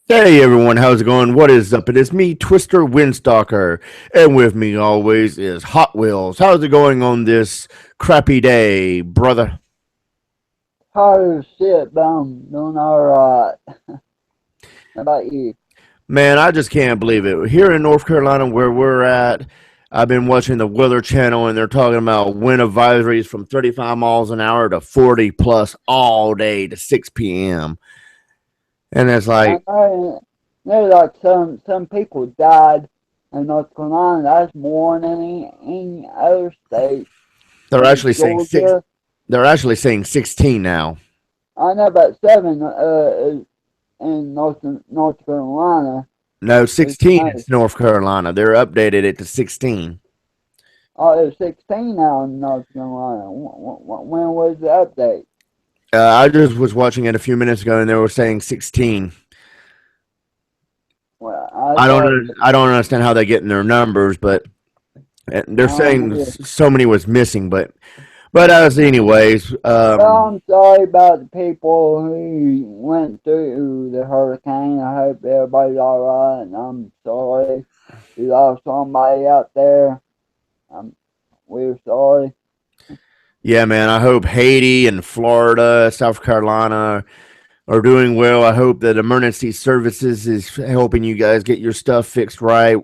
Hey everyone, how's it going? What is up? It is me, Twister Windstalker, and with me always is Hot Wheels. How's it going on this crappy day, brother? Oh shit, bum, doing alright. How about you? Man, I just can't believe it. Here in North Carolina, where we're at, I've been watching the Weather Channel, and they're talking about wind advisories from 35 miles an hour to 40 plus all day to 6 p.m. And it's I like know there's like some people died in North Carolina. That's more than any other state. they're In actually saying six. Georgia, They're actually saying 16 now. I know about seven is in North Carolina. No, It's 16 nice. is North Carolina. They're updated it to 16. Oh, it's 16 now in North Carolina. When was the update? I just was watching it a few minutes ago, and they were saying 16. Well, I I thought don't. I don't understand how they're getting their numbers, but they're I don't saying know. so many was missing. But as anyways, Well, I'm sorry about the people who went through the hurricane. I hope everybody's all right, and I'm sorry we lost somebody out there. Um, we're sorry. yeah, man. I hope Haiti and Florida, South Carolina are doing well. I hope that emergency services is helping you guys get your stuff fixed right.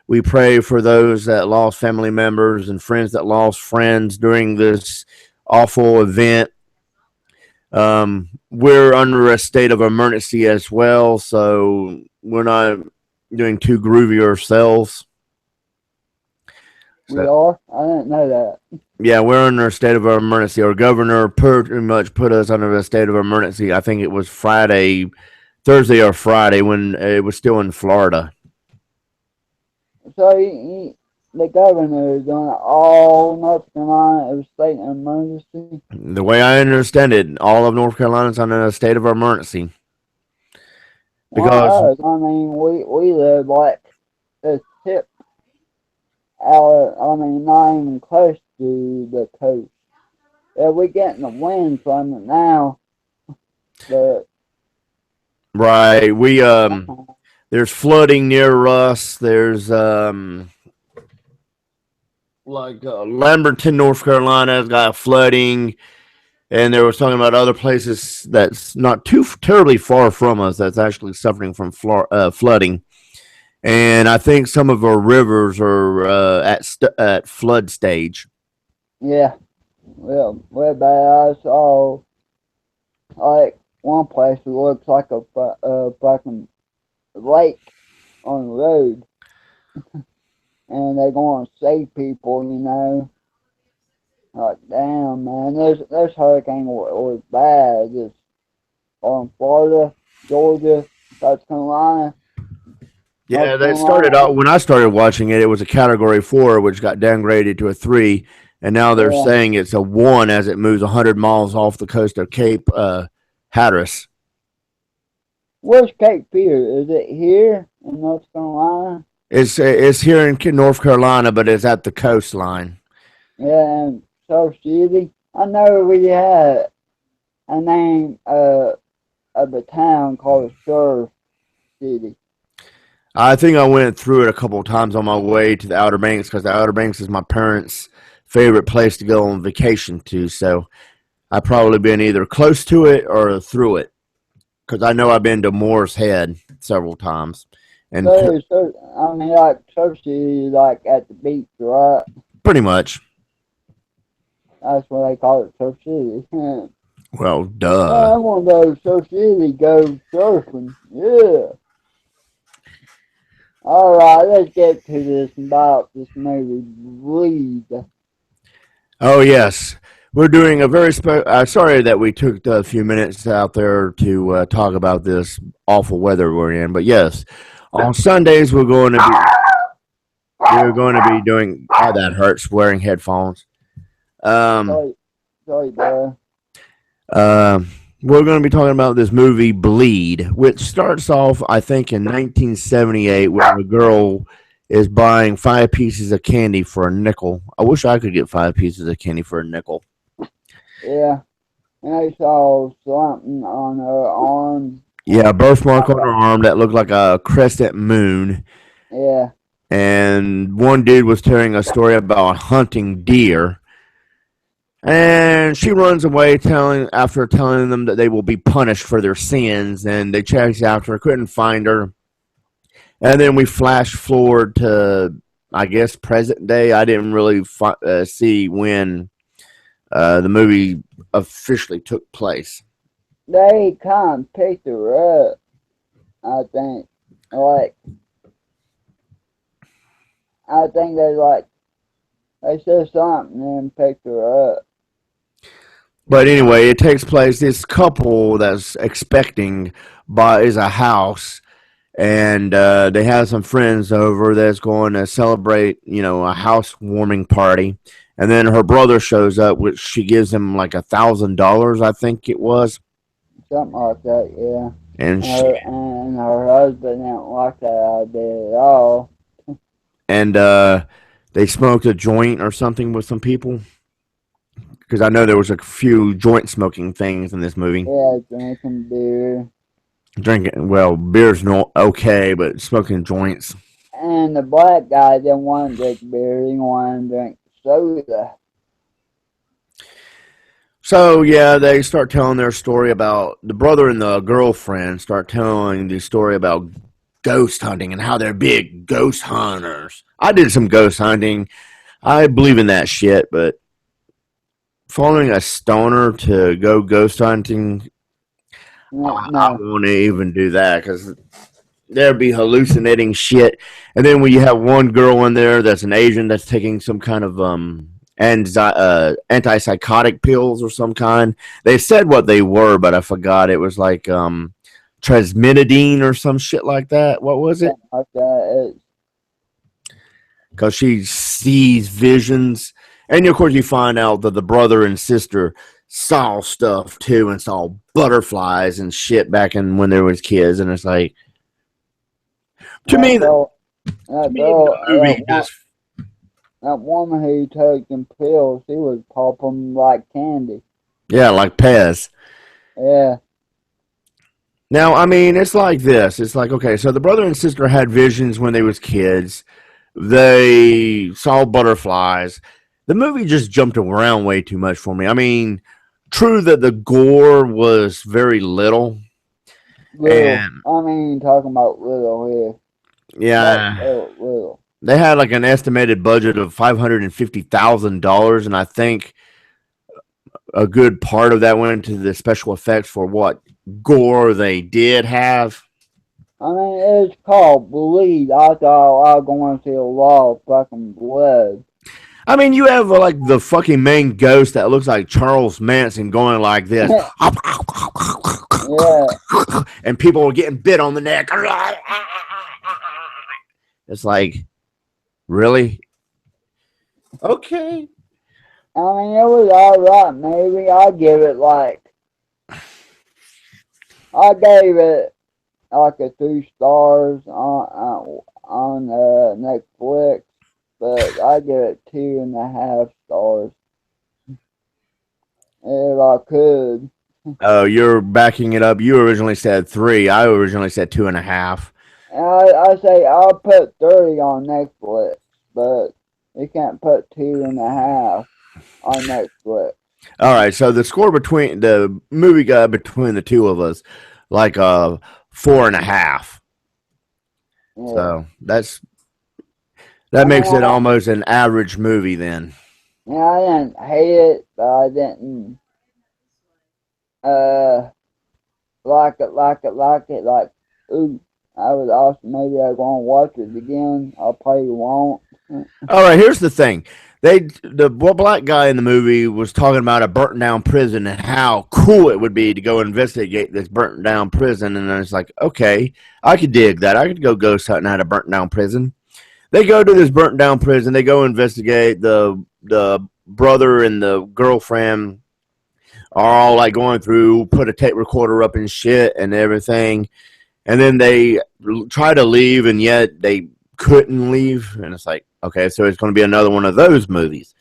We pray for those that lost family members and friends that lost friends during this awful event. We're under a state of emergency as well, so we're not doing too groovy ourselves. We So are. I didn't know that. yeah, we're under a state of emergency. Our governor pretty much put us under a state of emergency. I think it was Friday, Thursday or Friday when it was still in Florida. So the governor is doing all North Carolina is state emergency. The way I understand it, all of North Carolina's under a state of emergency because Well, I mean, we live like the tip out. I mean, not even close to the coast. Yeah, we're getting the wind from it now, but right, we there's flooding near us. There's like Lamberton, North Carolina has got flooding, and they were talking about other places that's not too terribly far from us that's actually suffering from flooding. And I think some of our rivers are at flood stage. yeah, well, we're bad. I saw like one place it looks like a fucking lake on the road, and they're going to save people. Like damn, man, this hurricane was bad. It's on Florida, Georgia, South Carolina, Yeah, North that started Carolina. out when I started watching it. It was a Category 4, which got downgraded to a 3, and now they're Yeah, saying it's a 1 as it moves 100 miles off the coast of Cape Hatteras. where's Cape Fear? Is it here in North Carolina? It's here in North Carolina, but it's at the coastline. Yeah, and Surf City. I know we had a name of a town called Surf City. I think I went through it a couple of times on my way to the Outer Banks because the Outer Banks is my parents' favorite place to go on vacation to. So I've probably been either close to it or through it because I know I've been to Moore's Head several times, and I mean, like Surf City, is like at the beach, right? pretty much, That's what they call it, Surf City. Yeah, well, duh. I want to go to Surf City, go surfing. Yeah. All right, let's get to this about this movie. Bleed. Oh yes, we're doing a very sorry that we took a few minutes out there to talk about this awful weather we're in, but yes, on Sundays we're going to be doing. Oh, that hurts wearing headphones. Um, Sorry, sorry, bro. uh, we're going to be talking about this movie Bleed, which starts off, I think, in 1978, where a girl is buying 5 pieces of candy for a nickel. I wish I could get 5 pieces of candy for a nickel. Yeah, and I saw something on her arm. Yeah, a birthmark on her arm that looked like a crescent moon. Yeah, And one dude was telling a story about hunting deer. And she runs away, after telling them that they will be punished for their sins. And they chased after her, couldn't find her. And then we flash forward to, I guess, present day. I didn't really see when the movie officially took place. they kind of picked her up. I think, like, I think they said something and picked her up. But anyway, it takes place. This couple that's expecting buys a house, and they have some friends over that's going to celebrate, a housewarming party. And then her brother shows up, which she gives him like $1,000, I think it was. Something like that, yeah. And And her husband didn't like that idea at all. and they smoked a joint or something with some people, because I know there was a few joint smoking things in this movie. Yeah, drinking beer. Drinking, well, beer's not okay, but smoking joints. And the black guy didn't want to drink beer, he wanted to drink soda. So yeah, they start telling their story about the brother and the girlfriend start telling the story about ghost hunting and how they're big ghost hunters. I did some ghost hunting. I believe in that shit, but following a stoner to go ghost hunting, I No, won't even do that because there'd be hallucinating shit. And then when you have one girl in there that's an Asian that's taking some kind of antipsychotic pills or some kind. They said what they were, but I forgot. It was like transmitidine or some shit like that. What was it? like that. Because she sees visions, and of course you find out that the brother and sister saw stuff too and saw butterflies and shit back in when there was kids, and it's like to me the movie just that woman who took them pills, she was popping like candy. yeah, like Pez. Yeah, Now, I mean, it's like this. It's like, okay, so the brother and sister had visions when they was kids. They saw butterflies. The movie just jumped around way too much for me. I mean, true that the gore was very little. little. And I mean, talking about little here. yeah, Little. they had like an estimated budget of $550,000, and I think a good part of that went into the special effects for what gore they did have. I mean, it's called Bleed. I thought I was going to see a lot of fucking blood. I mean, you have like the fucking main ghost that looks like Charles Manson going like this, Yeah, and people are getting bit on the neck. It's like, really? Okay. I mean, it was alright. Maybe I gave it like a 2 stars on Netflix, but I give it 2.5 stars if I could. Oh, you're backing it up. You originally said 3. I originally said 2.5. And I say I'll put 30 on Netflix, but you can't put 2.5 on Netflix. All right. So the score between the movie guy between the two of us, like 4.5. Yeah. So that makes it almost an average movie then. Yeah, I didn't hate it, but I didn't uh like it. Like, ooh, I was awesome. Maybe I'm gonna watch it again. I probably won't. All right, here's the thing. The black guy in the movie was talking about a burnt down prison and how cool it would be to go investigate this burnt down prison. And it's like, okay, I could dig that. I could go ghost hunting at a burnt down prison. They go to this burnt down prison. They go investigate. The brother and the girlfriend are all like going through, put a tape recorder up and shit and everything. And then they try to leave, and yet they couldn't leave. And it's like, okay, so it's going to be another one of those movies.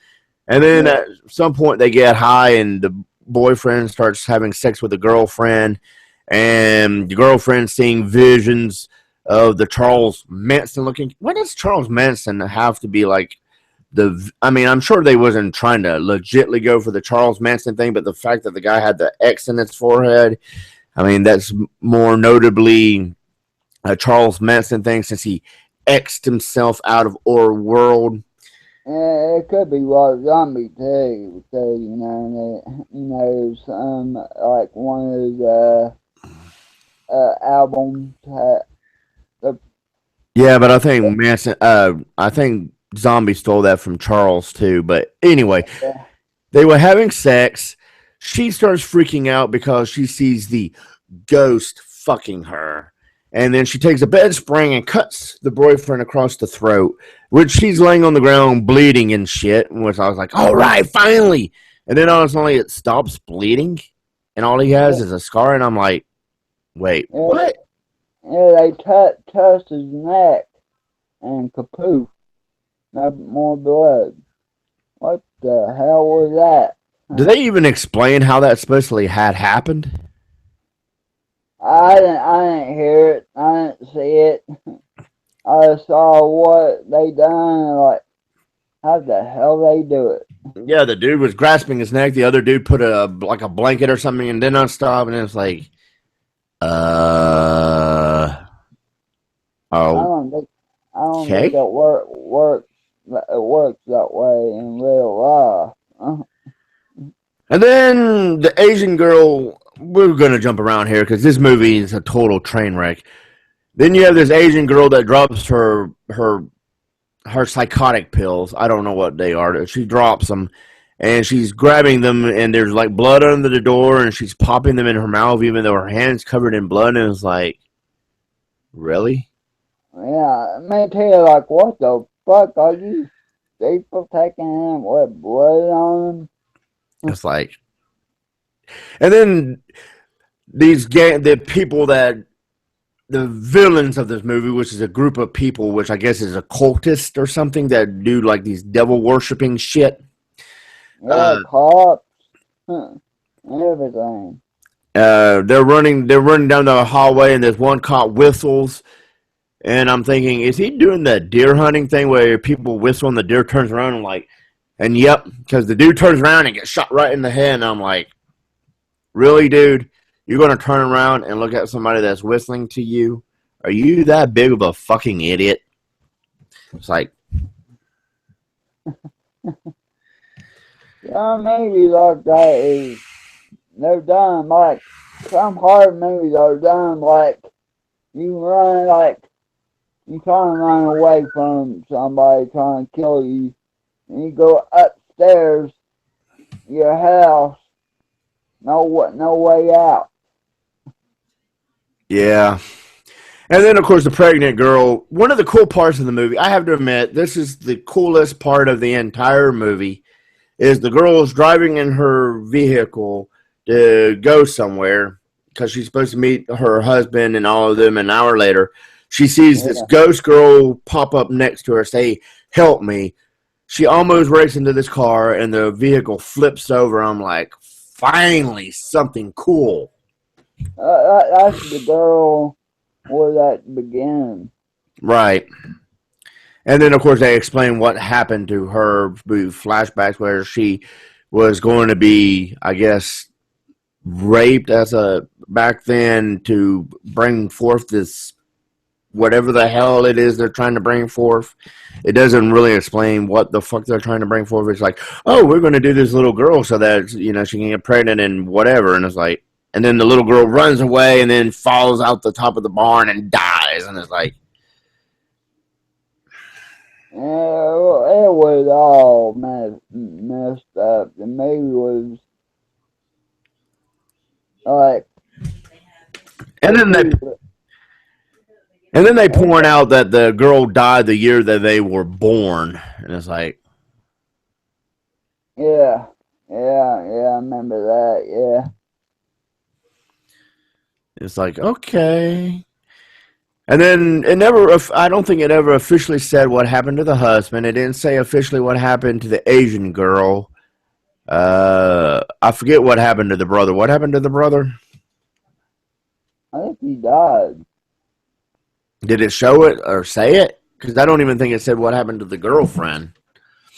And then at some point they get high, and the boyfriend starts having sex with the girlfriend, and the girlfriend seeing visions of the Charles Manson looking. What does Charles Manson have to be like? I mean, I'm sure they wasn't trying to legitly go for the Charles Manson thing, but the fact that the guy had the X in his forehead, I mean, that's more notably a Charles Manson thing since he X'd himself out of our world. Yeah, it could be Rob Zombie too, because some like one of his albums had the Yeah, but I think Manson, I think Zombie stole that from Charles too. But anyway, yeah, they were having sex. She starts freaking out because she sees the ghost fucking her. And then she takes a bed spring and cuts the boyfriend across the throat, which she's laying on the ground bleeding and shit. Which I was like, all right, finally. And then all of a sudden it stops bleeding, and all he has is a scar. And I'm like, wait, yeah, what? yeah, they touched his neck and kapoof, no more blood. What the hell was that? Do they even explain how that supposedly had happened? I didn't hear it. I didn't see it. I saw what they done. Like, how the hell they do it? Yeah, the dude was grasping his neck. The other dude put a blanket or something and did not stop. And it was like, I oh, don't think okay. it works that way in real life. And then the Asian girl, we're going to jump around here because this movie is a total train wreck. Then you have this Asian girl that drops her psychotic pills. I don't know what they are. She drops them, and she's grabbing them, and there's like blood under the door, and she's popping them in her mouth, even though her hand's covered in blood. And it's like, really? Yeah, me too. Like, what the fuck are you people taking him with blood on them? It's like, and then the people that the villains of this movie, which is a group of people, which I guess is a cultist or something that do like these devil worshipping shit. Yeah, cops, everything. They're running down the hallway, and there's one cop whistles, and I'm thinking, is he doing the deer hunting thing where people whistle and the deer turns around and like, and yep, because the dude turns around and gets shot right in the head, and I'm like, really, dude? You're going to turn around and look at somebody that's whistling to you? Are you that big of a fucking idiot? It's like, Some movies like that they're done like some horror movies are done like you run like you trying to run away from somebody trying to kill you, and you go upstairs your house, no way out. yeah. And then, of course, the pregnant girl. One of the cool parts of the movie, I have to admit, this is the coolest part of the entire movie, is the girl is driving in her vehicle to go somewhere because she's supposed to meet her husband and all of them. An hour later, she sees this Yeah. ghost girl pop up next to her, say, "Help me." She almost wrecks into this car, and the vehicle flips over. I'm like, finally, something cool. That's the girl where that began. Right. And then, of course, they explain what happened to her through flashbacks where she was going to be, I guess, raped as a back then to bring forth this whatever the hell it is they're trying to bring forth. It doesn't really explain what the fuck they're trying to bring forth. It's like, oh, we're going to do this little girl so that, she can get pregnant and whatever. And it's like, and then the little girl runs away and then falls out the top of the barn and dies. And it's like, Yeah, it was all messed up. The movie was like, and then they And then they point out that the girl died the year that they were born. And it's like, yeah, I remember that. Yeah, it's like, okay. And then I don't think it ever officially said what happened to the husband. It didn't say officially what happened to the Asian girl. I forget what happened to the brother. What happened to the brother? I think he died. Did it show it or say it? Because I don't even think it said what happened to the girlfriend.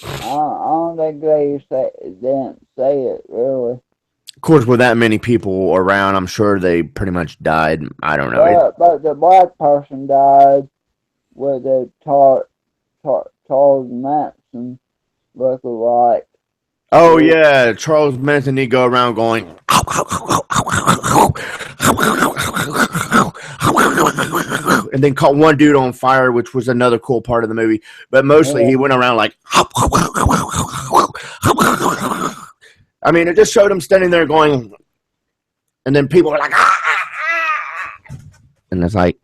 I don't think didn't say it really. Of course, with that many people around, I'm sure they pretty much died. I don't know. But the black person died with the Charles Manson look like. Oh yeah, Charles Manson. He go around going, and then caught one dude on fire, which was another cool part of the movie. But mostly, he went around like. I mean, it just showed him standing there going, and then people were like, and it's like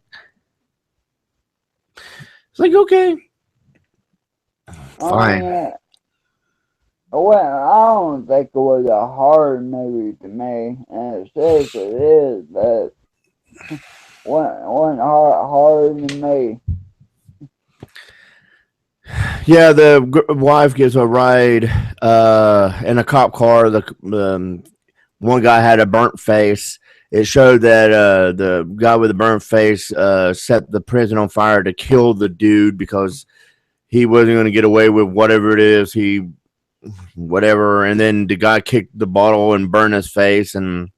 okay, fine. I don't think it was a horror movie to me, and it says it is, but wasn't horror to me. Yeah, the wife gives a ride in a cop car. The one guy had a burnt face. It showed that the guy with the burnt face set the prison on fire to kill the dude because he wasn't going to get away with whatever it is. Whatever. And then the guy kicked the bottle and burned his face. And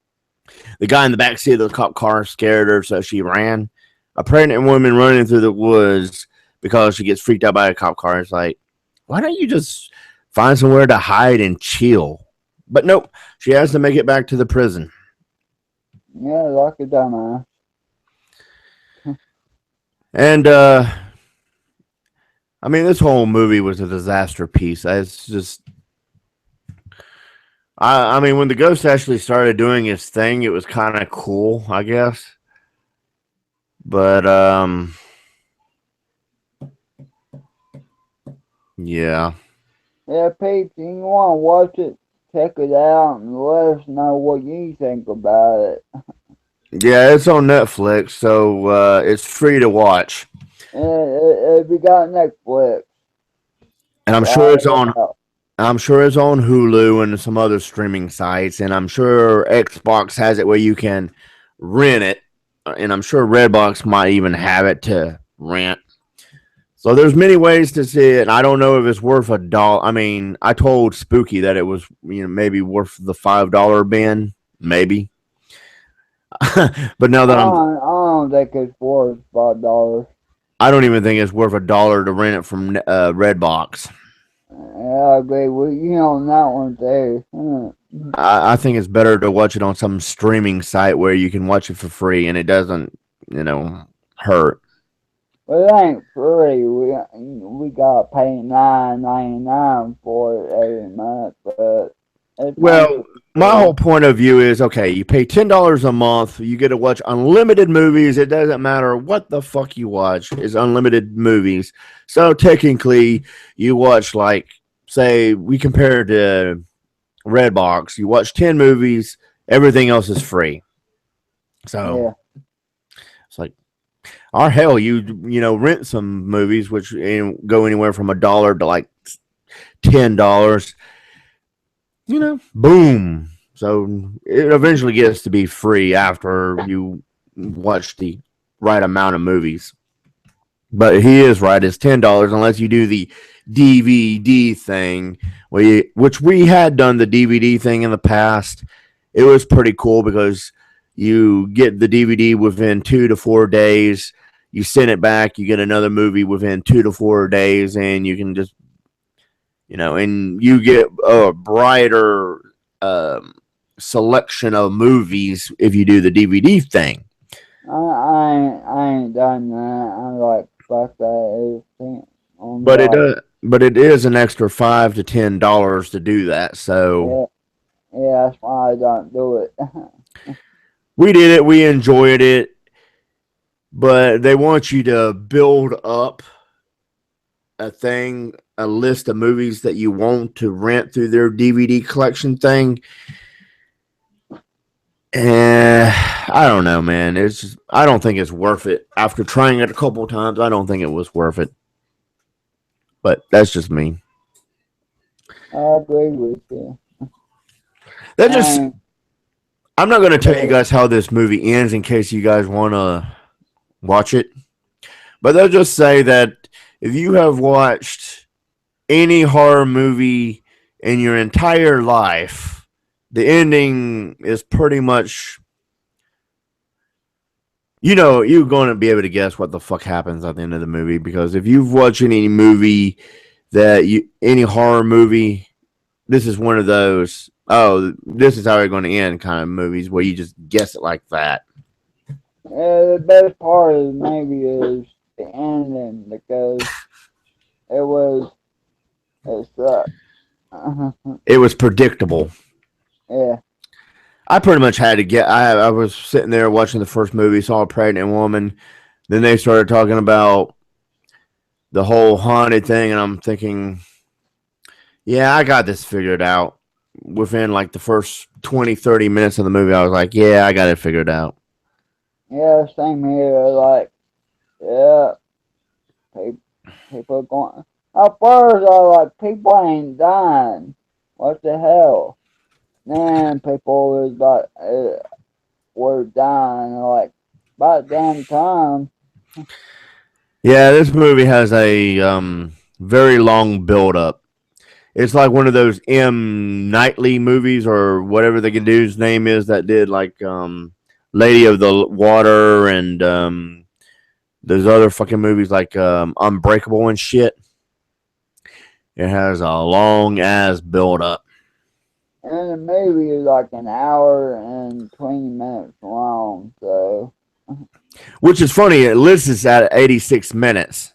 the guy in the back seat of the cop car scared her, so she ran. A pregnant woman running through the woods because she gets freaked out by a cop car. It's like, why don't you just find somewhere to hide and chill? But nope, she has to make it back to the prison. Yeah, like a dumbass. And I mean, this whole movie was a disaster piece. It's just, I mean, when the ghost actually started doing his thing, it was kind of cool, I guess. But yeah. Yeah, Pete, you want to watch it? Check it out and let us know what you think about it. Yeah, it's on Netflix, so it's free to watch. If you got Netflix, And I'm sure it's on. I'm sure it's on Hulu and some other streaming sites, and I'm sure Xbox has it where you can rent it, and I'm sure Redbox might even have it to rent. So there's many ways to see it. And I don't know if it's worth $1. I mean, I told Spooky that it was, maybe worth the $5 bin, maybe. But now that I don't think it's worth $5. I don't even think it's worth $1 to rent it from Redbox. Yeah, I agree with you on that one too. I think it's better to watch it on some streaming site where you can watch it for free and it doesn't, hurt. But it ain't free. We gotta pay $9.99 for it every month. But well, my whole point of view is okay. You pay $10 a month. You get to watch unlimited movies. It doesn't matter what the fuck you watch. It's unlimited movies. So technically, you watch say we compare it to Redbox. You watch 10 movies. Everything else is free. So it's like, or hell, you rent some movies which go anywhere from $1 to $10. Boom. So it eventually gets to be free after you watch the right amount of movies. But he is right. It's $10 unless you do the DVD thing, which we had done the DVD thing in the past. It was pretty cool because you get the DVD within 2 to 4 days. You send it back. You get another movie within 2 to 4 days, and you can just, and you get a brighter selection of movies if you do the DVD thing. I ain't done that. I'm like, fuck that. But it is an extra $5 to $10 to do that. So yeah, that's why I don't do it. We did it. We enjoyed it, but they want you to build up a list of movies that you want to rent through their DVD collection thing. And I don't know, man. I don't think it's worth it. After trying it a couple of times, I don't think it was worth it. But that's just me. I agree with you. I'm not going to tell you guys how this movie ends in case you guys want to watch it, but they'll just say that if you have watched any horror movie in your entire life, the ending is pretty much, you're going to be able to guess what the fuck happens at the end of the movie, because if you've watched any movie any horror movie, this is one of those, oh, this is how they're going to end kind of movies where you just guess it like that. Yeah, the best part is maybe is the ending because it sucked. It was predictable. Yeah. I pretty much had to get. I was sitting there watching the first movie, saw a pregnant woman. Then they started talking about the whole haunted thing, and I'm thinking, yeah, I got this figured out. Within like the first 20, 30 minutes of the movie, I was like, yeah, I got it figured out. Yeah, same here. Like, yeah, people going. At first, I was like, people ain't dying. What the hell? Then people was like, were dying. Like, about damn time. Yeah, this movie has a very long build up. It's like one of those M. Knightley movies or whatever the dude's name is that did like Lady of the Water and those other fucking movies like Unbreakable and shit. It has a long ass build up. And the movie is like an hour and 20 minutes long, so. Which is funny, it lists at 86 minutes.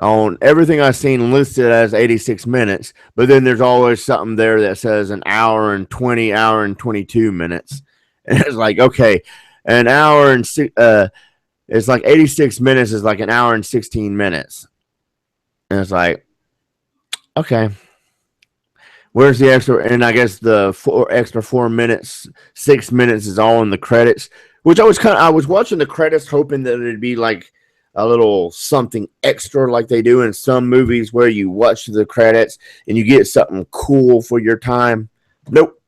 On everything I've seen listed as 86 minutes, but then there's always something there that says an hour and 20, hour and 22 minutes. And it's like, okay, an hour and it's like 86 minutes is like an hour and 16 minutes. And it's like, okay, where's the extra? And I guess the extra 4 minutes, 6 minutes is all in the credits, which I was watching the credits hoping that it'd be like a little something extra like they do in some movies where you watch the credits and you get something cool for your time. Nope.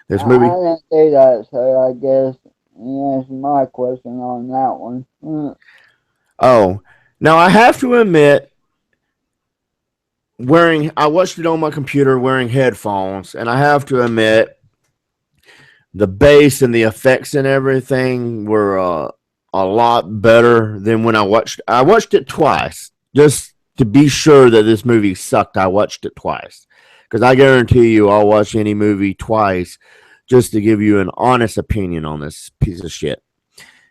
This movie. I didn't say that, so I guess you answered my question on that one. Oh, now I have to admit, I watched it on my computer wearing headphones, and I have to admit, the bass and the effects and everything were a lot better than when I watched. I watched it twice just to be sure that this movie sucked. I watched it twice because I guarantee you, I'll watch any movie twice just to give you an honest opinion on this piece of shit.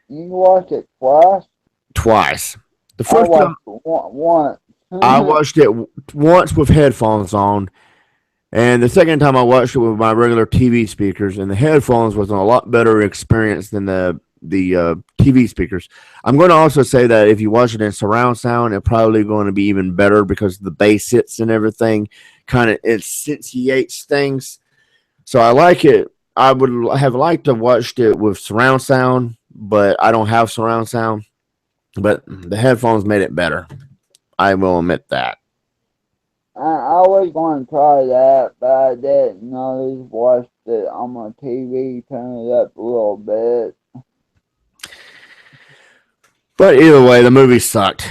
You watched it twice? Twice. The first time once. I watched it once with headphones on, and the second time I watched it with my regular TV speakers, and the headphones was a lot better experience than the TV speakers. I'm going to also say that if you watch it in surround sound, it's probably going to be even better because the bass hits and everything kind of it accentuates things. So I like it. I would have liked to watched it with surround sound, but I don't have surround sound. But the headphones made it better. I will admit that. I was going to try that, but I didn't. I just watched it on my TV, turn it up a little bit. But either way, the movie sucked.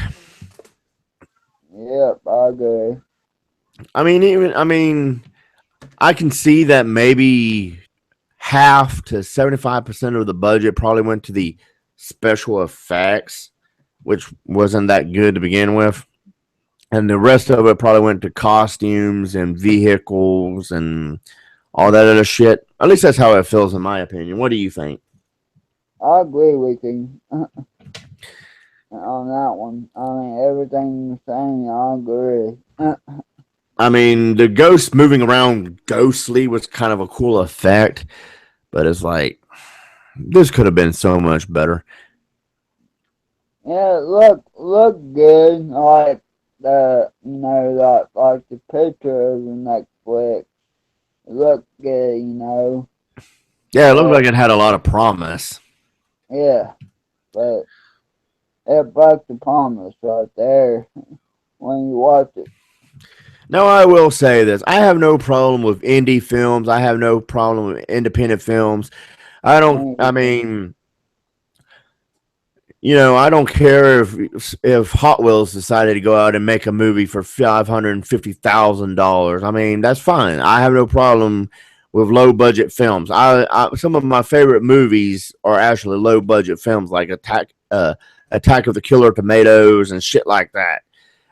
Yep, I agree. I mean, I can see that maybe half to 75% of the budget probably went to the special effects, which wasn't that good to begin with. And the rest of it probably went to costumes and vehicles and all that other shit. At least that's how it feels, in my opinion. What do you think? I agree with you on that one. I mean, everything you're saying, I agree. I mean, the ghost moving around ghostly was kind of a cool effect, but it's like, this could have been so much better. Yeah, look good. Like like the picture of the next flick. It looked good. Yeah, it looked like it had a lot of promise. Yeah, but it broke the promise right there when you watch it. Now, I will say this. I have no problem with indie films. I have no problem with independent films. I don't. I And mean, I don't care if Hot Wheels decided to go out and make a movie for $550,000. I mean, that's fine. I have no problem with low budget films. Some of my favorite movies are actually low budget films, like Attack of the Killer Tomatoes and shit like that.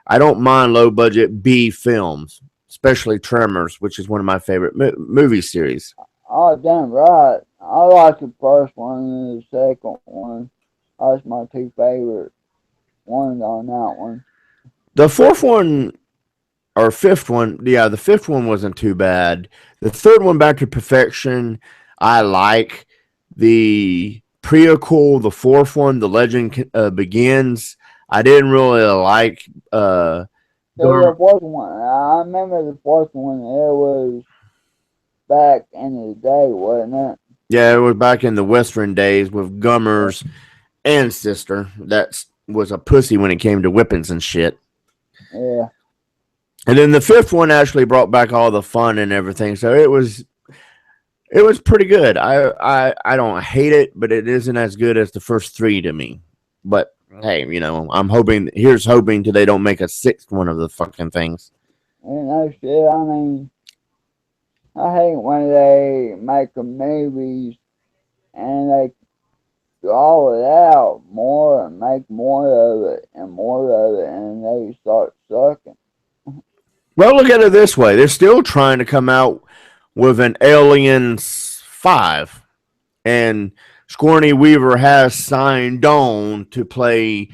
I don't mind low budget B films, especially Tremors, which is one of my favorite movie series. oh, damn right. I like the first one and the second one. That's my two favorite ones on that one. The fourth one or fifth one, yeah, the fifth one wasn't too bad. The third one, Back to Perfection, I like. The prequel, the fourth one, The Legend Begins, I didn't really like. So the fourth one, I remember the fourth one. It was back in the day, wasn't it? Yeah, it was back in the Western days with Gummer's ancestor that was a pussy when it came to whippings and shit. Yeah. And then the fifth one actually brought back all the fun and everything. So it was pretty good. I don't hate it, but it isn't as good as the first three to me. But hey, I'm hoping. Here's hoping till they don't make a sixth one of the fucking things. And no shit. I mean, I hate when they make a movies and they draw it out more and make more of it and more of it, and they start sucking. Well, look at it this way: they're still trying to come out with an Aliens 5, and Sigourney Weaver has signed on to play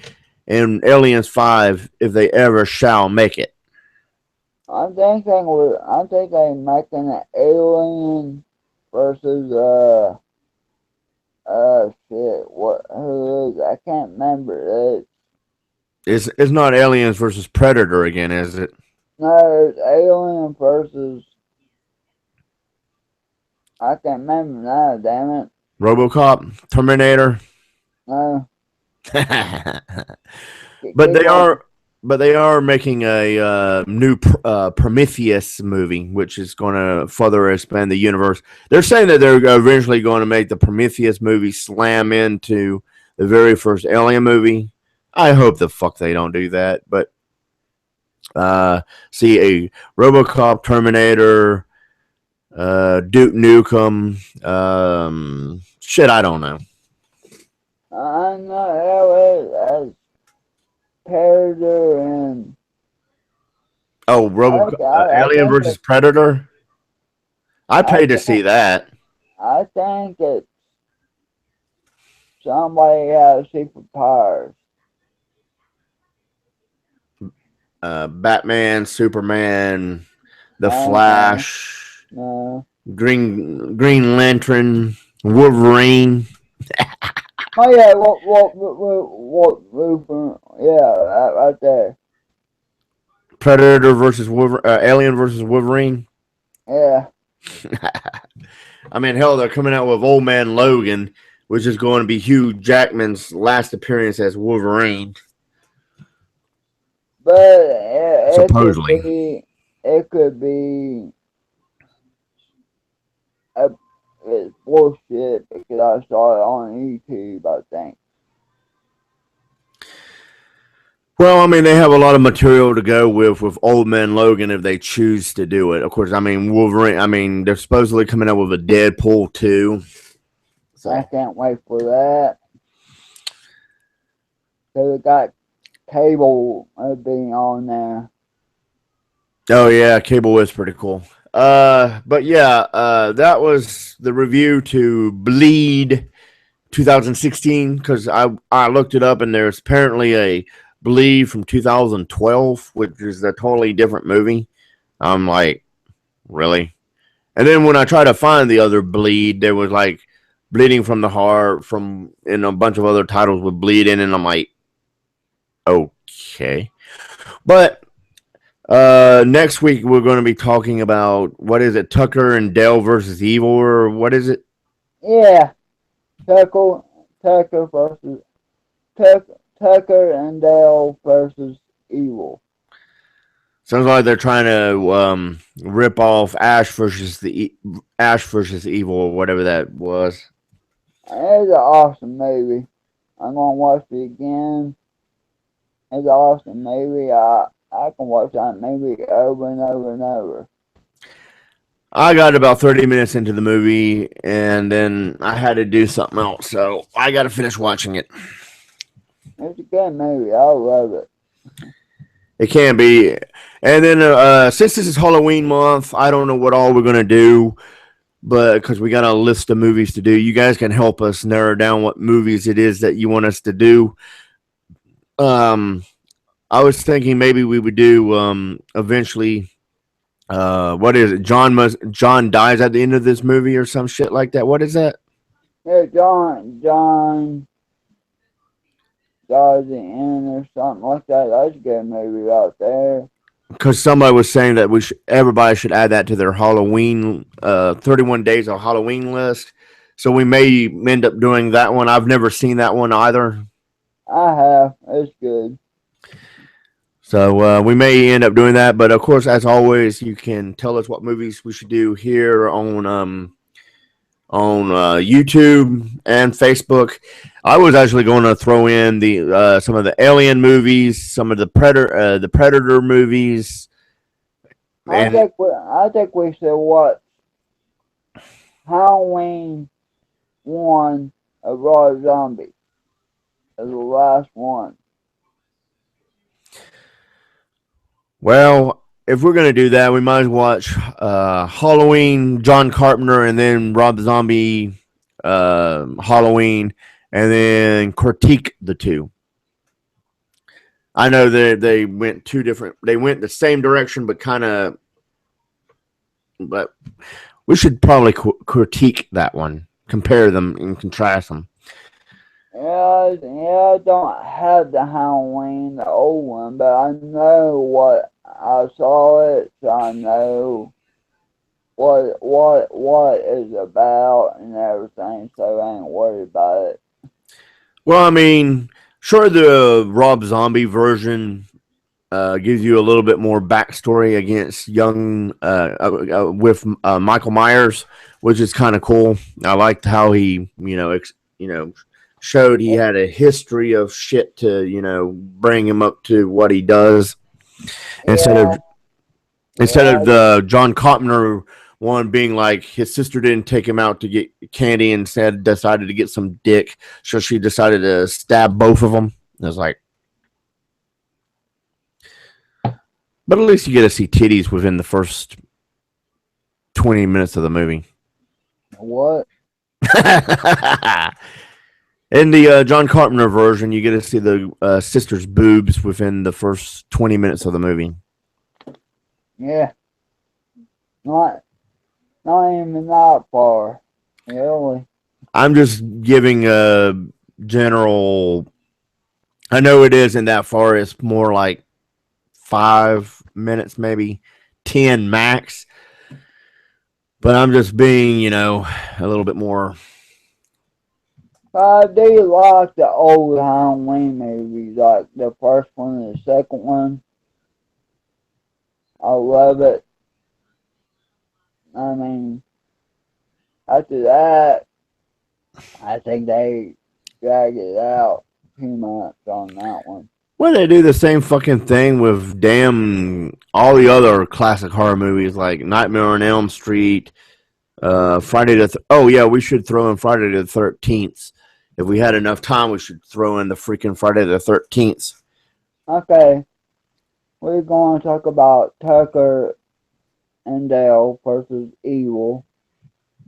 in Aliens 5 if they ever shall make it. I think they making an alien versus shit. What? Who is? I can't remember it. It's not Aliens versus Predator again, is it? No, it's alien versus. I can't remember now. Damn it. RoboCop, Terminator. No. but they Keep on. are but they are making a new Prometheus movie, which is going to further expand the universe. They're saying that they're eventually going to make the Prometheus movie slam into the very first Alien movie. I hope the fuck they don't do that. But see a RoboCop, Terminator, Duke Nukem, shit, I don't know. I know it. Predator and Oh, Alien think versus Predator. I I paid to think see that. I think it's somebody has superpowers. Batman, Superman, The No, Flash, no. Green Lantern, Wolverine, Oh yeah, what movement? Yeah, right there. Predator versus Alien versus Wolverine. Yeah, I mean, hell, they're coming out with Old Man Logan, which is going to be Hugh Jackman's last appearance as Wolverine. but Supposedly. it could be a it's bullshit because I saw it on YouTube. I think. Well, I mean, they have a lot of material to go with Old Man Logan if they choose to do it. Of course, I mean, Wolverine, I mean, they're supposedly coming out with a Deadpool 2. So. I can't wait for that. So they got Cable being on there. Oh, yeah, Cable is pretty cool. But yeah, that was the review to Bleed 2016 because I looked it up and there's apparently a Bleed from 2012, which is a totally different movie. I'm like, really? And then when I tried to find the other Bleed, there was like Bleeding from the Heart and a bunch of other titles with Bleed in, and I'm like, okay. But next week we're going to be talking about what is it, Tucker and Dale versus Evil, or what is it? Yeah, Tucker versus Tucker and Dale versus Evil. Sounds like they're trying to rip off Ash versus Evil, or whatever that was. It's an awesome movie. I'm gonna watch it again. It's an awesome movie. I can watch that movie over and over and over. I got about 30 minutes into the movie and then I had to do something else. So I got to finish watching it. It's a good movie. I love it. It can be. And then since this is Halloween month, I don't know what all we're going to do, but because we got a list of movies to do, you guys can help us narrow down what movies it is that you want us to do. Um, I was thinking maybe we would do eventually. What is it? John dies at the end of this movie or some shit like that. What is that? Yeah, John Dodge in or something like that. That's a good movie right there. Because somebody was saying that everybody should add that to their Halloween 31 days of Halloween list. So we may end up doing that one. I've never seen that one either. I have. It's good. So we may end up doing that. But of course, as always, you can tell us what movies we should do here on YouTube and Facebook. I was actually going to throw in the some of the Alien movies, some of the Predator movies, and I think we should watch Halloween one of Rob Zombie as the last one. well, if we're gonna do that, we might as well watch Halloween, John Carpenter, and then Rob Zombie, Halloween, and then critique the two. I know that they went two different. They went the same direction, but kind of. But we should probably critique that one, compare them, and contrast them. Yeah, I don't have the Halloween, the old one, but I know what I saw it, so I know what it's about and everything, so I ain't worried about it. Well, I mean, sure, the Rob Zombie version gives you a little bit more backstory against young with Michael Myers, which is kind of cool. I liked how he, showed he had a history of shit to, bring him up to what he does instead Yeah, of instead yeah, of the John Carpenter one being like his sister didn't take him out to get candy, instead decided to get some dick, so she decided to stab both of them. It was like, but at least you get to see titties within the first 20 minutes of the movie. what? In the John Carpenter version, you get to see the sister's boobs within the first 20 minutes of the movie. Yeah, not not even that far, really. I'm just giving a general. I know it isn't that far. It's more like 5 minutes, maybe 10 max. But I'm just being, a little bit more. I do like the old Halloween movies, like the first one and the second one. I love it. I mean, after that, I think they drag it out too much on that one. Well, they do the same fucking thing with damn all the other classic horror movies like Nightmare on Elm Street, Friday the. Oh yeah, we should throw in Friday the 13th. If we had enough time, we should throw in the freaking Friday the 13th. Okay, we're going to talk about Tucker and Dale versus Evil,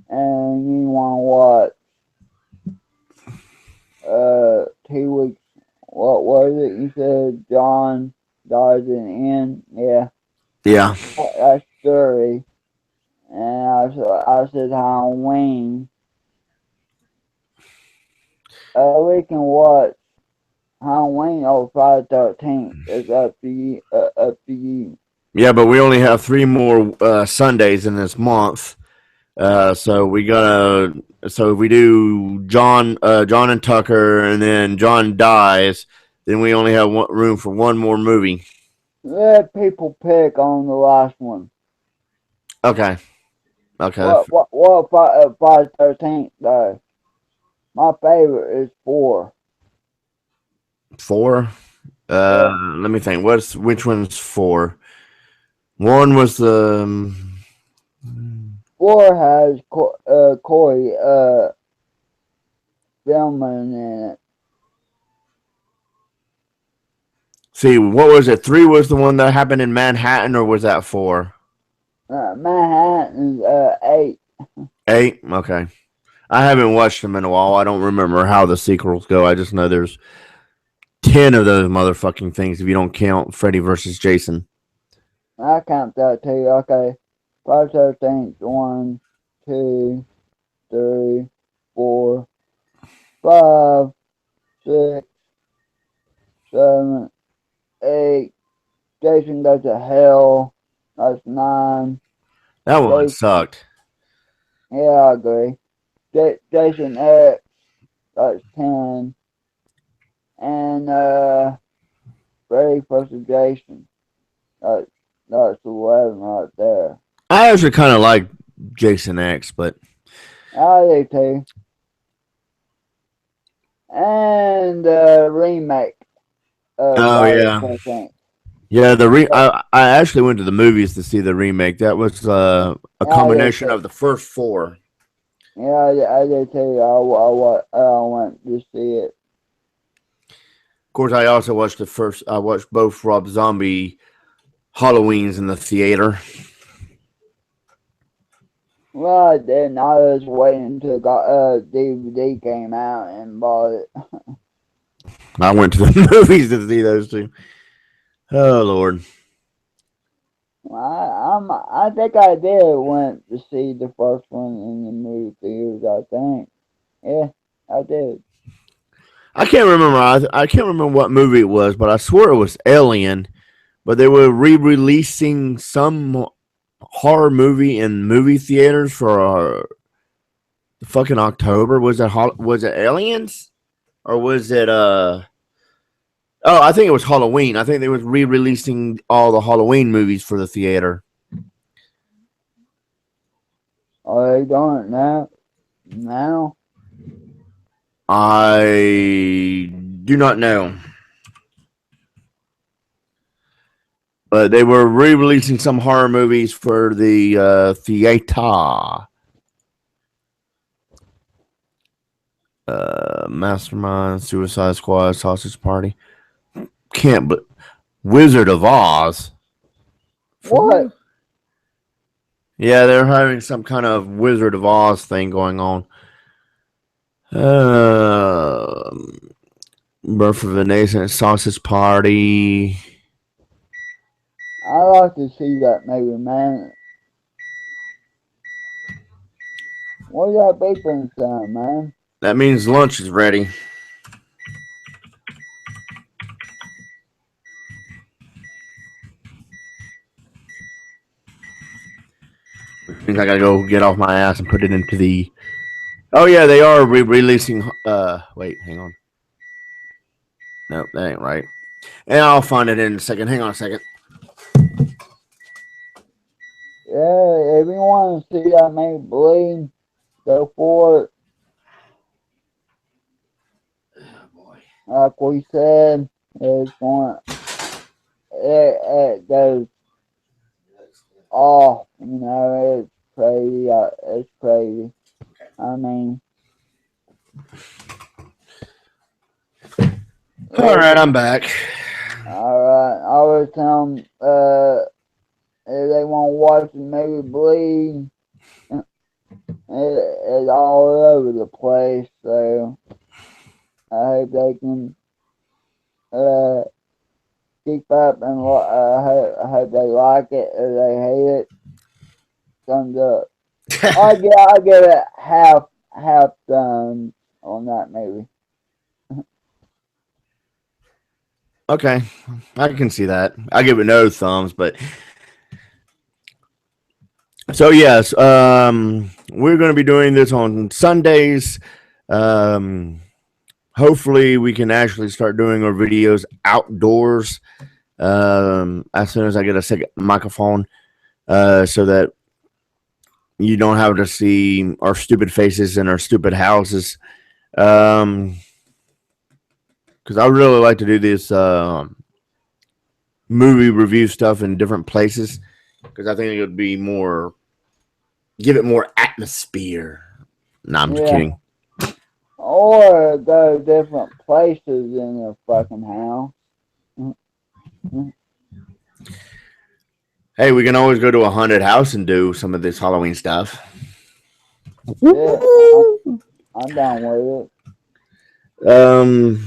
and you want what? 2 weeks. What was it? You said John dies in the end. Yeah, Yeah. that's scary. And I said Halloween. We can watch Halloween or Friday 13th. It's up to you. Up to you. Yeah, but we only have 3 more Sundays in this month. So we gotta. So if we do John and Tucker, and then John dies, then we only have room for one more movie. Let people pick on the last one. Okay. Okay. What Friday 13th though? My favorite is 4. 4. Yeah. Let me think. Which one's 4? One was the 4 has Corey Feldman in it. see, what was it? 3 was the one that happened in Manhattan, or was that 4? Manhattan is 8. 8? Okay. I haven't watched them in a while. I don't remember how the sequels go. I just know there's 10 of those motherfucking things if you don't count Freddy versus Jason. I count that too. Okay. Friday 13th. 1, 2, 3, 4, 5, 6, 7, 8. Jason Goes to Hell. That's 9. That one Jason, sucked. yeah, I agree. Jason X. That's 10. And Freddy vs. Jason. That's 11 right there. I actually kind of like Jason X, but I do too. And remake of oh Friday yeah, the 13th. yeah. I actually went to the movies to see the remake. That was a I do combination too. of the first 4. Yeah, I do too. I went to see it. Of course, I also watched the first. I watched both Rob Zombie Halloweens in the theater. Well, I didn't. I was waiting until DVD came out and bought it. I went to the movies to see those two. Oh Lord. I think I did went to see the first one in the movie theaters. I think. Yeah, I did. I can't remember. I can't remember what movie it was, but I swear it was Alien. But they were re-releasing some horror movie in movie theaters for fucking October. Was it Aliens or was it Oh, I think it was Halloween. I think they was re-releasing all the Halloween movies for the theater. Are they doing it now? Now? I do not know. But they were re-releasing some horror movies for the theater. Mastermind, Suicide Squad, Sausage Party. Can't but Wizard of Oz. What? Yeah, they're having some kind of Wizard of Oz thing going on. Uh, Birth of a Nation, Sausage Party. I like to see that maybe, man. What that beeping sound, man? That means lunch is ready. Means I gotta go get off my ass and put it into the. Oh yeah, they are releasing. Wait, hang on. No, that ain't right. And I'll find it in a second. Hang on a second. Yeah, if you want to see that maybe bleed, go for it. Oh boy. Like we said, it's going. It goes off. It's crazy. It's crazy. I mean, All right, I'm back. all right. I was telling if they want to watch the movie bleed, it's all over the place. So I hope they can uh, keep up and I hope they like it. If they hate it, thumbs up. I give it half thumbs on that movie. Okay, I can see that. I give it no thumbs, but so yes, we're going to be doing this on Sundays. Hopefully, we can actually start doing our videos outdoors as soon as I get a second microphone, so that you don't have to see our stupid faces in our stupid houses. Because I really like to do this movie review stuff in different places because I think it would be more, give it more atmosphere. No, I'm just Yeah. kidding. Or go different places in the fucking house. Mm-hmm. Hey, we can always go to a haunted house and do some of this Halloween stuff. Yeah, I'm down with it.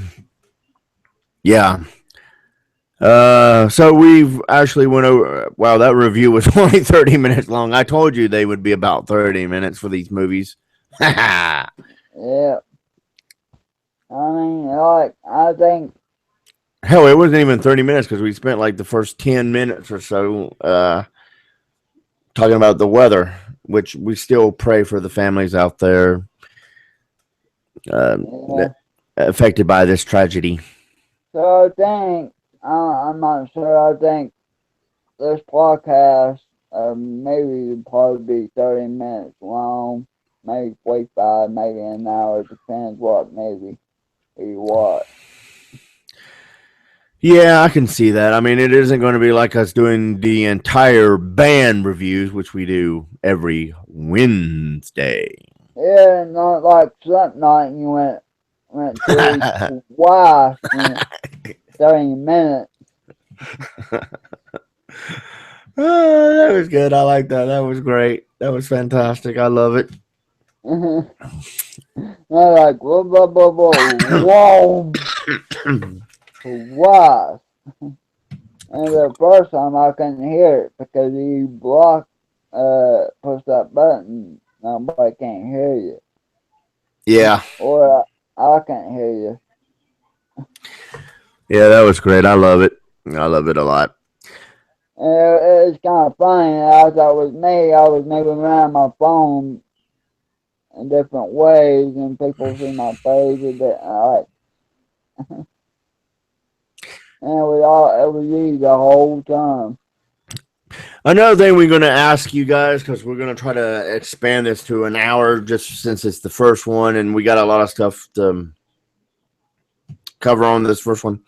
Yeah. So we've actually went over. Wow, that review was only 30 minutes long. I told you they would be about 30 minutes for these movies. Yeah. I mean, like, I think. Hell, it wasn't even 30 minutes because we spent like the first 10 minutes or so talking about the weather, which we still pray for the families out there Yeah. affected by this tragedy. So I think, I'm not sure, I think this podcast maybe it'd probably be 30 minutes long, maybe 45, maybe an hour, depends what maybe we watch. Yeah, I can see that. I mean, it isn't going to be like us doing the entire band reviews, which we do every Wednesday. Yeah, not like Slipknot, you went through twice in 30 minutes. That was good. I like that. That was great. That was fantastic. I love it. They're like, blah, blah, blah, blah, whoa, twice. And the first time I couldn't hear it because you push that button, nobody can't hear you. Yeah. Or I can't hear you. Yeah, that was great. I love it. I love it a lot. And it's kind of funny. As I was me, I was moving around my phone in different ways, and people see my face a bit like, and it was you the whole time. Another thing we're going to ask you guys, because we're going to try to expand this to an hour just since it's the first one and we got a lot of stuff to cover on this first one,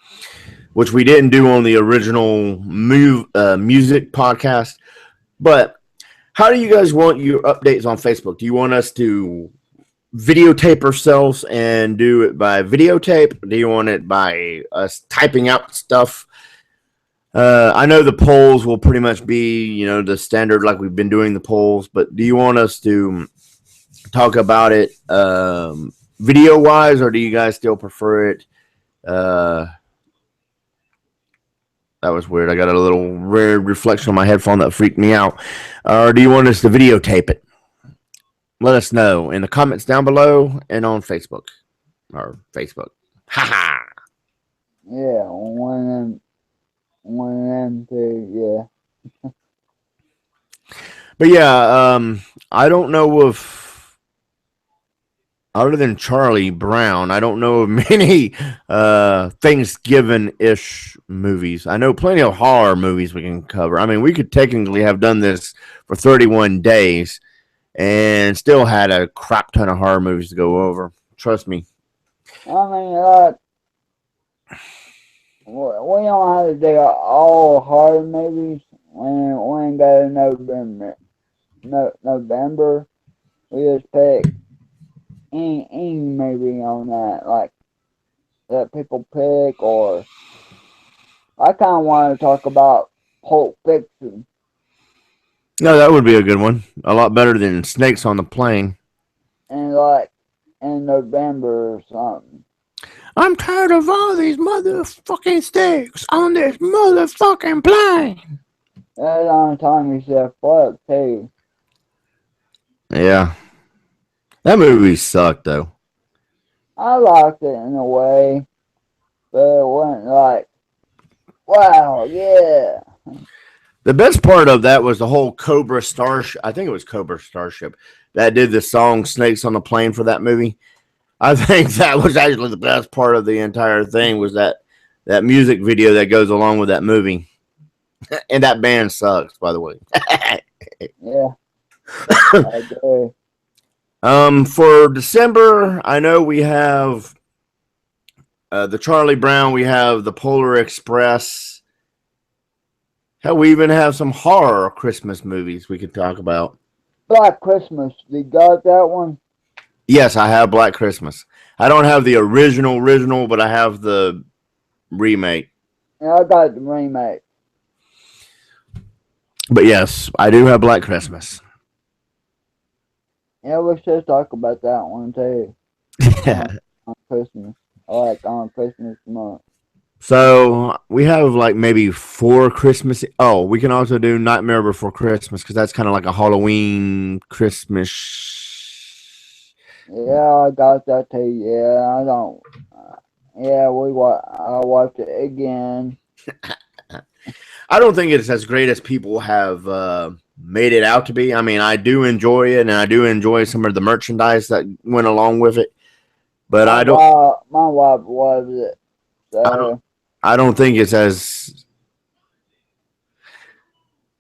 which we didn't do on the original music podcast. But how do you guys want your updates on Facebook? Do you want us to videotape ourselves and do it by videotape? Do you want it by us typing out stuff? I know the polls will pretty much be, the standard like we've been doing the polls, but do you want us to talk about it video wise, or do you guys still prefer it? That was weird. I got a little weird reflection on my headphone that freaked me out. Or do you want us to videotape it? Let us know in the comments down below and on Facebook. Or Facebook. Haha. Yeah, one of them two, yeah. But yeah, I don't know if, other than Charlie Brown, I don't know of many Thanksgiving-ish movies. I know plenty of horror movies we can cover. I mean, we could technically have done this for 31 days and still had a crap ton of horror movies to go over. Trust me. I mean, we don't have to do all horror movies when go to November. November, we just pick any movie on that, like that people pick, or I kind of want to talk about Pulp Fiction. No, that would be a good one. A lot better than Snakes on the Plane. And like in November or something. I'm tired of all these motherfucking snakes on this motherfucking plane. That's the only time he said fuck too. Yeah. That movie sucked though. I liked it in a way, but it wasn't like, wow, yeah. The best part of that was the whole Cobra Starship. I think it was Cobra Starship that did the song Snakes on the Plane for that movie. I think that was actually the best part of the entire thing was that music video that goes along with that movie. And that band sucks, by the way. Yeah. I agree. For December, I know we have the Charlie Brown. We have the Polar Express. Hell, we even have some horror Christmas movies we could talk about. Black Christmas. You got that one? Yes, I have Black Christmas. I don't have the original, but I have the remake. Yeah, I got the remake. But yes, I do have Black Christmas. Yeah, we should talk about that one too. On Christmas. Like on Christmas month. So we have like maybe 4 Christmas. Oh, we can also do Nightmare Before Christmas because that's kind of like a Halloween Christmas. Yeah, I got that too. Yeah, I don't. Yeah, I watched it again. I don't think it's as great as people have made it out to be. I mean, I do enjoy it, and I do enjoy some of the merchandise that went along with it. But My wife loves it. So. I don't think it's as.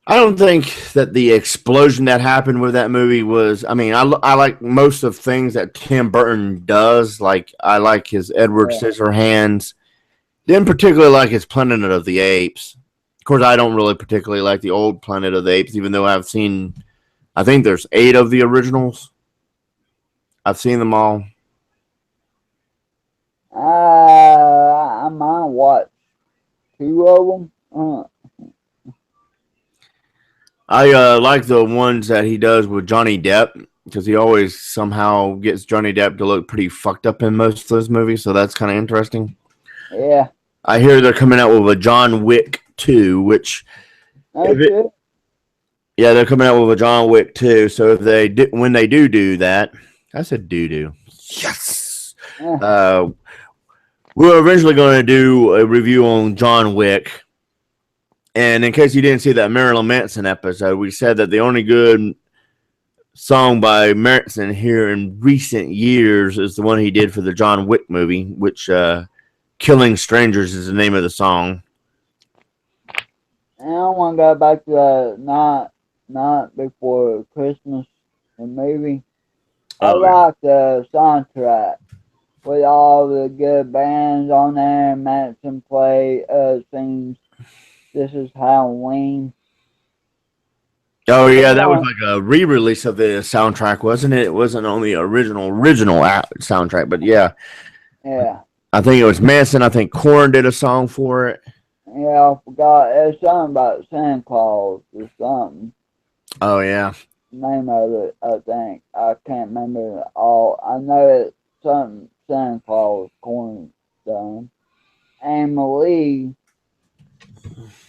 I don't think that the explosion that happened with that movie was. I mean, I like most of things that Tim Burton does. Like I like his Edward Scissorhands. Didn't particularly like his Planet of the Apes. Of course, I don't really particularly like the old Planet of the Apes, even though I've seen. I think there's 8 of the originals. I've seen them all. I might watch 2 of them. I like the ones that he does with Johnny Depp because he always somehow gets Johnny Depp to look pretty fucked up in most of those movies, so that's kind of interesting. Yeah. I hear they're coming out with a John Wick 2, which yeah, they're coming out with a John Wick 2. So if they when they do that, I said do. Yes. Yeah. We're eventually going to do a review on John Wick. And in case you didn't see that Marilyn Manson episode, we said that the only good song by Manson here in recent years is the one he did for the John Wick movie, which Killing Strangers is the name of the song. I want to go back to not before Christmas, the movie. I like the soundtrack with all the good bands on there. Manson play sings This Is Halloween. Oh yeah, that was like a re-release of the soundtrack, wasn't it? It wasn't on the original soundtrack, but yeah. Yeah. I think it was Manson. I think Korn did a song for it. Yeah, I forgot. It's something about Santa Claus or something. Oh yeah. Name of it, I think. I can't remember it all. I know it's something Santa Claus Korn done. Emily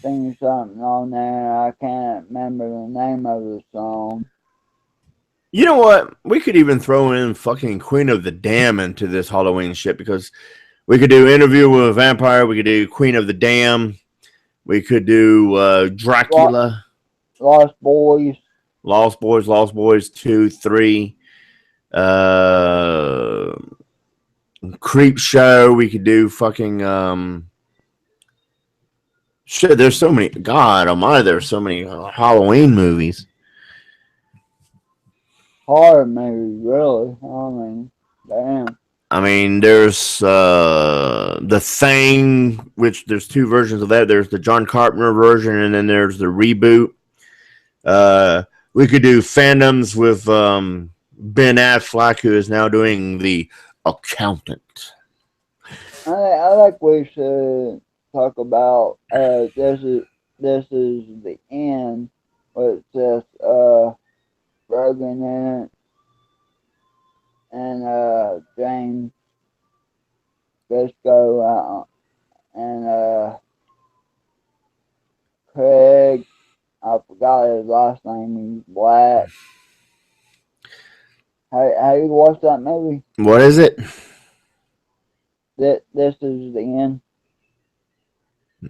sings something on there. I can't remember the name of the song. You know what? We could even throw in fucking Queen of the Dam into this Halloween shit because we could do Interview with a Vampire. We could do Queen of the Dam. We could do Dracula. Lost Boys. Lost Boys 2, 3. Creep Show. We could do fucking shit. There's so many. God almighty, there's so many Halloween movies. Horror movies, really. I mean, damn. I mean, there's The Thing, which there's 2 versions of that. There's the John Carpenter version, and then there's the reboot. We could do Phantoms with Ben Affleck, who is now doing The Accountant. I like we should talk about this is the end, but it's just Rogan in it and James Briscoe and Craig. I forgot his last name. He's black. Have you watched that movie? What is it? This is the end.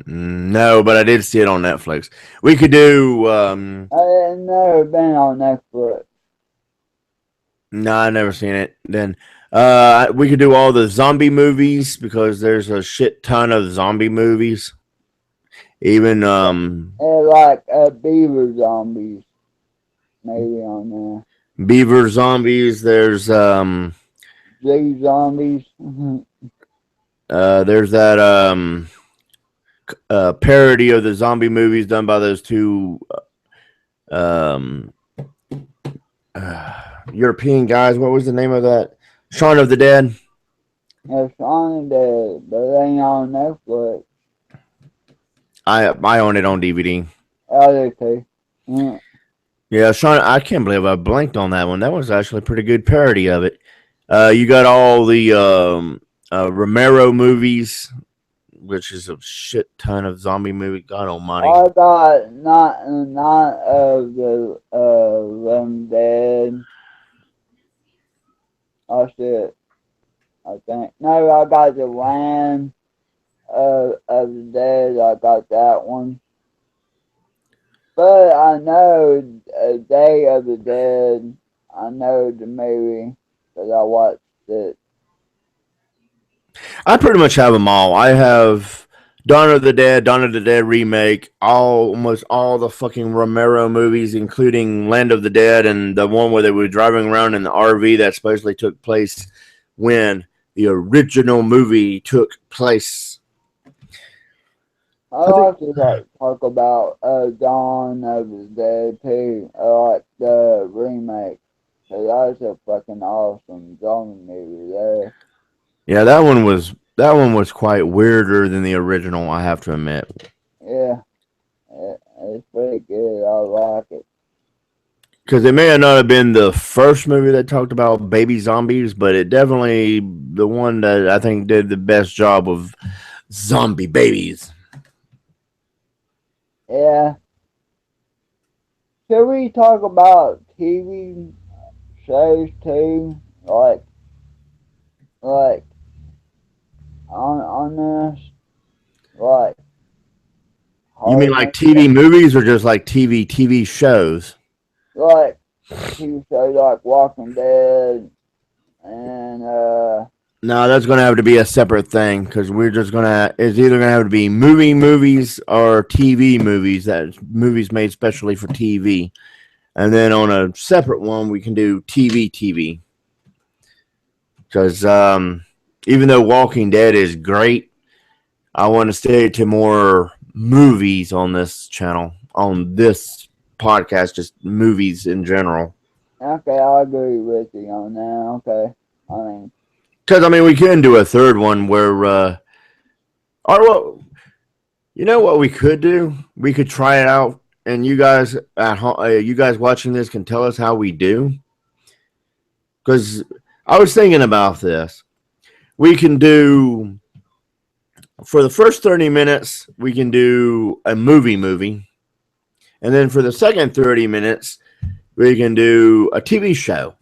No, but I did see it on Netflix. We could do. I've never been on Netflix. No, I never seen it. Then we could do all the zombie movies because there's a shit ton of zombie movies. Even like Beaver Zombies, maybe on there. Beaver Zombies. Z Zombies. There's that parody of the zombie movies done by those two um, European guys. What was the name of that? Shaun of the Dead. It's on the, but it ain't on Netflix. I own it on DVD. Other two. Mm. Yeah, Sean, I can't believe I blanked on that one. That was actually a pretty good parody of it. You got all the Romero movies, which is a shit ton of zombie movie. God Almighty. I got not of the them dead. Oh shit. I think no, I got the Land of the Dead. I got that one. But I know Day of the Dead. I know the movie because I watched it. I pretty much have them all. I have Dawn of the Dead remake, almost all the fucking Romero movies, including Land of the Dead and the one where they were driving around in the RV that supposedly took place when the original movie took place. I I think like to talk about Dawn of the Dead too. I like the remake. Cause that's a fucking awesome zombie movie there. yeah, that one was quite weirder than the original. I have to admit, Yeah, it's pretty good. I like it. because it may have not have been the first movie that talked about baby zombies, but it definitely the one that I think did the best job of zombie babies. Yeah. Should we talk about TV shows too? Like on this, like You mean like Hollywood, TV movies or just like TV shows? like TV shows like Walking Dead and No, that's going to have to be a separate thing because we're just going to. It's either going to have to be movies or TV movies. That movies made specially for TV, and then on a separate one we can do TV. Because even though Walking Dead is great, I want to stay to more movies on this channel, on this podcast, just movies in general. okay, I agree with you on that. Okay, I mean, Because I mean, we can do a third one where, or well, you know what we could do? We could try it out, and you guys at home, you guys watching this can tell us how we do. Because I was thinking about this. We can do for the first 30 minutes. We can do a movie, and then for the second 30 minutes, we can do a TV show,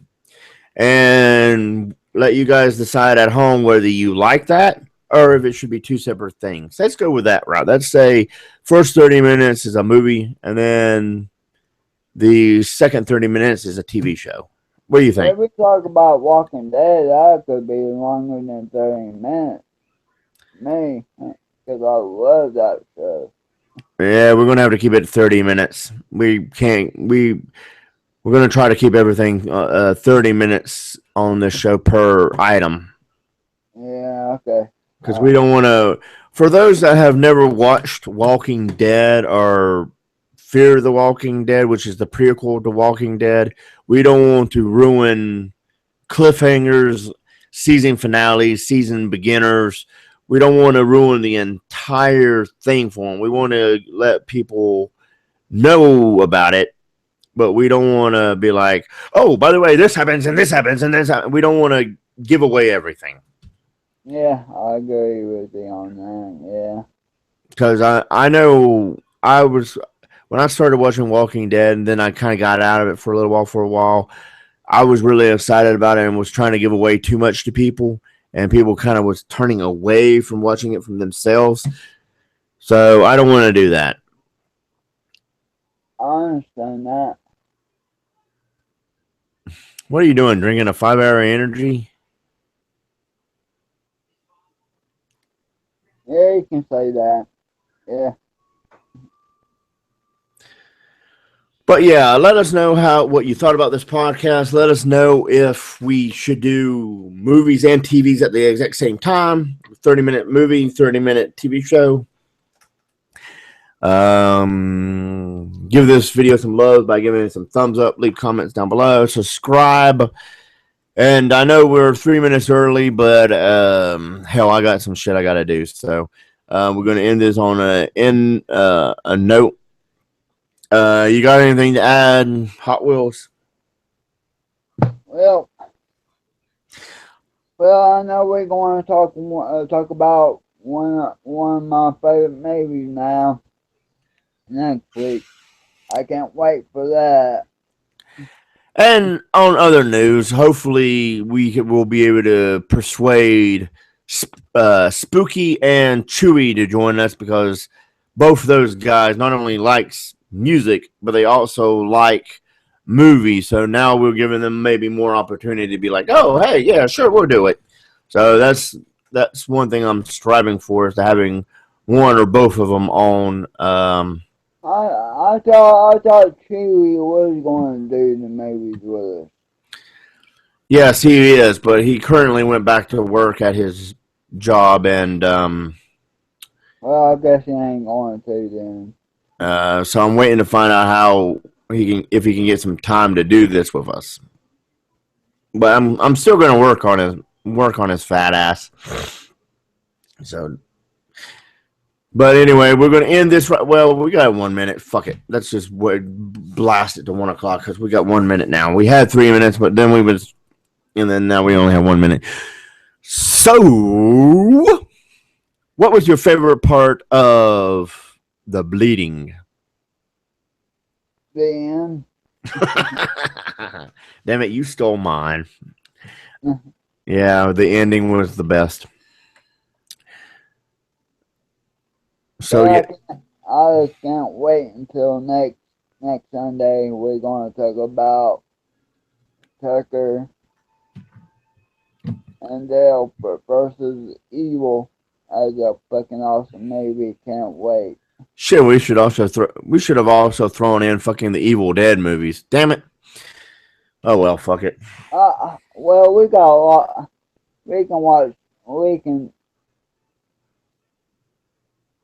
and let you guys decide at home whether you like that or if it should be two separate things. Let's go with that route. Let's say first 30 minutes is a movie, and then the second 30 minutes is a TV show. What do you think? if we talk about Walking Dead, that could be longer than 30 minutes. Me, because I love that show. Yeah, we're gonna have to keep it 30 minutes. We can't. We're gonna try to keep everything 30 minutes on this show per item Yeah, okay. because we don't want to. For those that have never watched Walking Dead or Fear the Walking Dead, which is the prequel to Walking Dead, we don't want to ruin cliffhangers, season finales, season beginners. We don't want to ruin the entire thing for them. We want to let people know about it, but we don't want to be like, oh, by the way, this happens and this happens and this happens. We don't want to give away everything Yeah, I agree with you on that. because I know I was when I started watching Walking Dead and then I kind of got out of it for a little while. For a while, I was really excited about it and was trying to give away too much to people, and people kind of was turning away from watching it from themselves. So I don't want to do that. I understand that. What are you doing? Drinking a 5 hour energy? Yeah, you can say that. Yeah. But yeah, let us know what you thought about this podcast. Let us know if we should do movies and TVs at the exact same time. 30-minute movie, 30-minute TV show. Give this video some love by giving it some thumbs up. Leave comments down below. Subscribe. And I know we're 3 minutes early, but hell, I got some shit I got to do. So we're going to end this on a note. You got anything to add, Hot Wheels? Well, I know we're going to talk about one of my favorite movies now next week. I can't wait for that. And on other news, hopefully we'll be able to persuade Spooky and Chewy to join us, because both of those guys not only likes music, but they also like movies. So now we're giving them maybe more opportunity to be like, oh, hey, yeah, sure, we'll do it. So that's one thing I'm striving for, is to having one or both of them on. I thought Chewie was going to do the movies with us. Yes, he is, but he currently went back to work at his job, and Well, I guess he ain't going to then. so I'm waiting to find out if he can get some time to do this with us. But I'm still going to work on his fat ass. So, but anyway, we're going to end this. Well, we got 1 minute. Fuck it. Let's just blast it to 1 o'clock, because we got 1 minute now. We had 3 minutes, but then and then now we only have 1 minute. So, what was your favorite part of the bleeding? The end. Damn it, you stole mine. Yeah, the ending was the best. So yeah, I just can't wait until next Sunday. We're going to talk about Tucker and Dale versus Evil as a fucking awesome movie. Can't wait. shit. We should have also thrown in fucking the Evil Dead movies. Damn it. Oh well, fuck it. Well, we got a lot. We can watch. We can.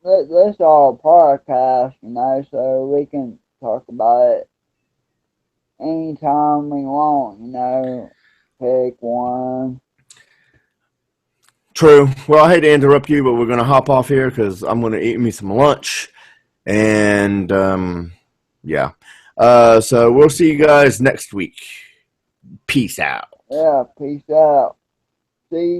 This is our podcast, so we can talk about it anytime we want. Pick one. True. Well, I hate to interrupt you, but we're gonna hop off here because I'm gonna eat me some lunch, and yeah. So we'll see you guys next week. Peace out. Yeah, peace out. See you.